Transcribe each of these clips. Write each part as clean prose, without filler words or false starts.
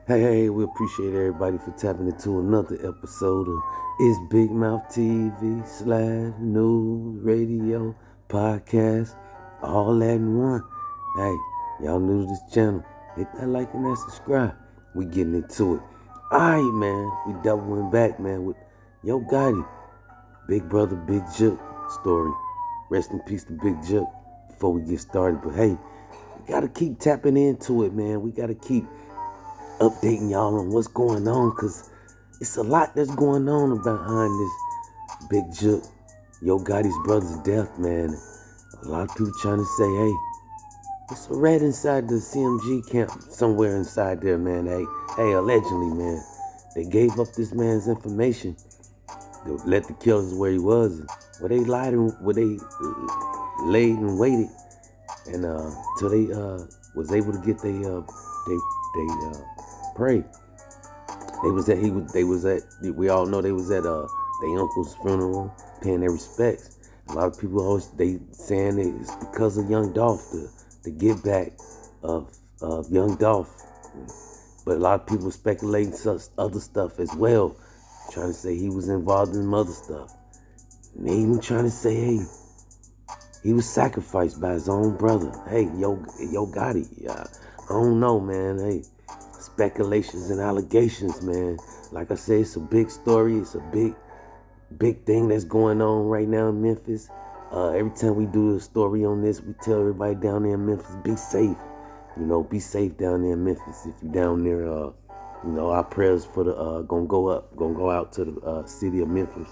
Hey, we appreciate everybody for tapping into another episode of It's Big Mouff TV / news, radio, podcast, all that in one. Hey, y'all new to this channel, hit that like and that subscribe. We getting into it. Alright, man, we doubling back, man, with Yo Gotti, Big Brother Big Jook story. Rest in peace to Big Jook before we get started. But hey, we gotta keep tapping into it, man. We gotta keep updating y'all on what's going on, because it's a lot that's going on behind this Big Jook, Yo Gotti's brother's death, man. A lot of people trying to say, hey, it's a rat inside the CMG camp somewhere inside there, man. Hey, allegedly, man, they gave up this man's information to let the killers where he was. Where they lied and where they laid and waited, and till they was able to get they prey. We all know they was at their uncle's funeral paying their respects. A lot of people always they saying it's because of Young Dolph, the give back of Young Dolph. But a lot of people speculating such other stuff as well, trying to say he was involved in some other stuff. And they even trying to say, hey, he was sacrificed by his own brother. Hey, Yo Gotti. I don't know, man. Hey, speculations and allegations, man. Like I said, it's a big story. It's a big thing that's going on right now in Memphis. Every time we do a story on this, we tell everybody down there in Memphis, be safe. Be safe down there in Memphis. If you're down there, our prayers for the gonna go out to the city of Memphis.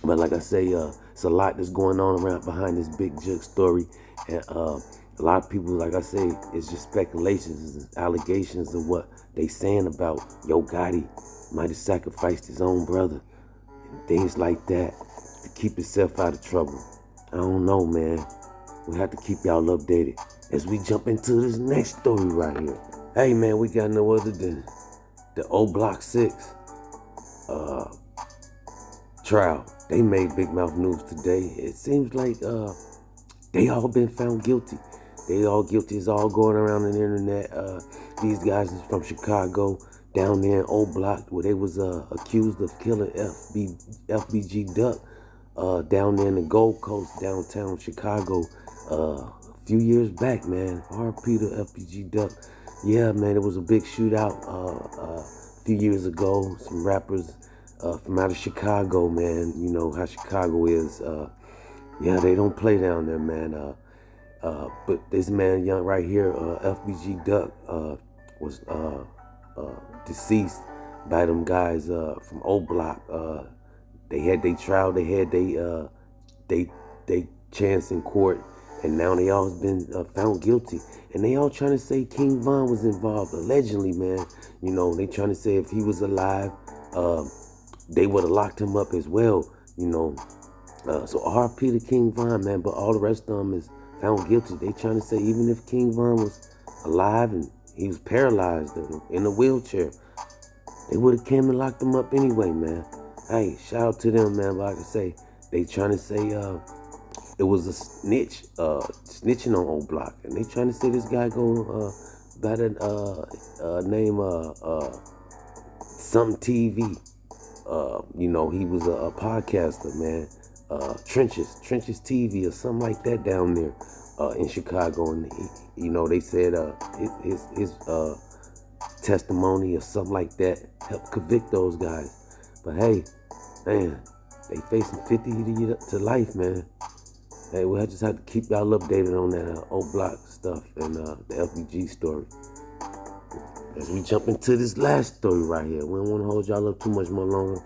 But like I say, it's a lot that's going on around behind this Big Jook story, and a lot of people, like I say, it's just speculations and allegations of what they saying about Yo Gotti might have sacrificed his own brother and things like that to keep himself out of trouble. I don't know, man. We have to keep y'all updated as we jump into this next story right here. Hey, man, we got no other than the O Block 6 trial. They made Big Mouff news today. It seems like they all been found guilty. They all guilty. It's all going around on the internet. These guys is from Chicago, down there in O Block, where they was accused of killing FBG Duck down there in the Gold Coast, downtown Chicago, a few years back, man. RP to FBG Duck. Yeah, man, it was a big shootout a few years ago. Some rappers from out of Chicago, man. You know how Chicago is. Yeah, they don't play down there, man. But this man, young right here, FBG Duck, was deceased by them guys from O Block. They had their trial. They had they chance in court, and now they all been found guilty. And they all trying to say King Von was involved, allegedly, man. They trying to say if he was alive, they would have locked him up as well, So RP to King Von, man, but all the rest of them is found guilty. They trying to say even if King Von was alive and he was paralyzed in a wheelchair, they would have came and locked him up anyway, man. Hey, shout out to them, man. But like I say, they trying to say it was a snitching on O Block, and they trying to say this guy go by the name some TV. He was a podcaster, man. Trenches TV or something like that down there in Chicago, and they said his testimony or something like that helped convict those guys. But hey, man, they facing 50 to life, man. Hey, we'll just have to keep y'all updated on that O Block stuff and the FBG story. As we jump into this last story right here, we don't want to hold y'all up too much more longer.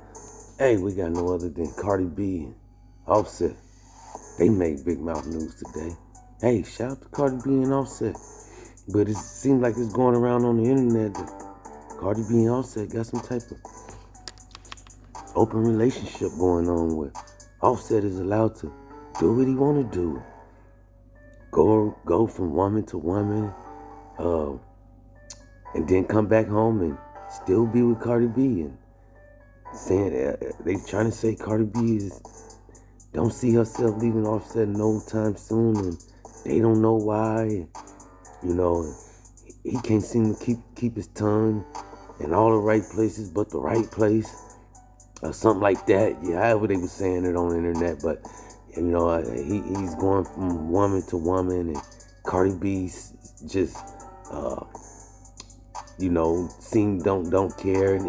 Hey, we got no other than Cardi B and Offset. They made Big Mouff news today. Hey, shout out to Cardi B and Offset. But it seems like it's going around on the internet that Cardi B and Offset got some type of open relationship going on where Offset is allowed to do what he want to do. Go from woman to woman, and then come back home and still be with Cardi B, and saying they trying to say Cardi B don't see herself leaving Offset no time soon, and they don't know why. he can't seem to keep his tongue in all the right places but the right place, or something like that. Yeah, however they were saying it on the internet. But you know, he's going from woman to woman, and Cardi B's just you know, seem don't care, and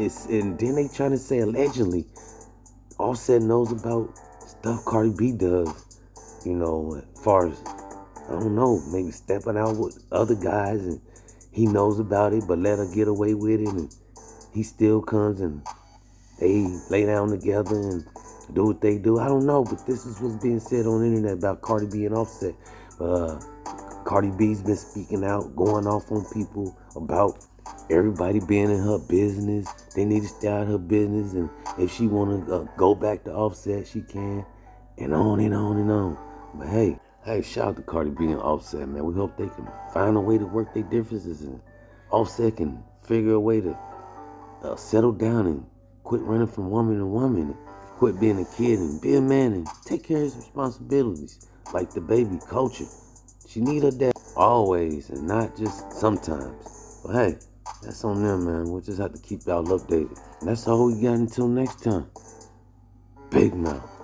then they trying to say allegedly Offset knows about stuff Cardi B does, you know, as far as, I don't know, maybe stepping out with other guys, and he knows about it but let her get away with it, and he still comes and they lay down together and do what they do. I don't know, but this is what's being said on the internet about Cardi B and Offset. Cardi B's been speaking out, going off on people about everybody being in her business. They need to stay out of her business, and if she want to go back to Offset, she can, and on and on and on. But hey, shout out to Cardi B and Offset, man. We hope they can find a way to work their differences, and Offset can figure a way to settle down and quit running from woman to woman, and quit being a kid and be a man and take care of his responsibilities, like the baby culture. She need her dad always and not just sometimes. But hey, that's on them, man. We'll just have to keep y'all updated. And that's all we got until next time. Big mouth.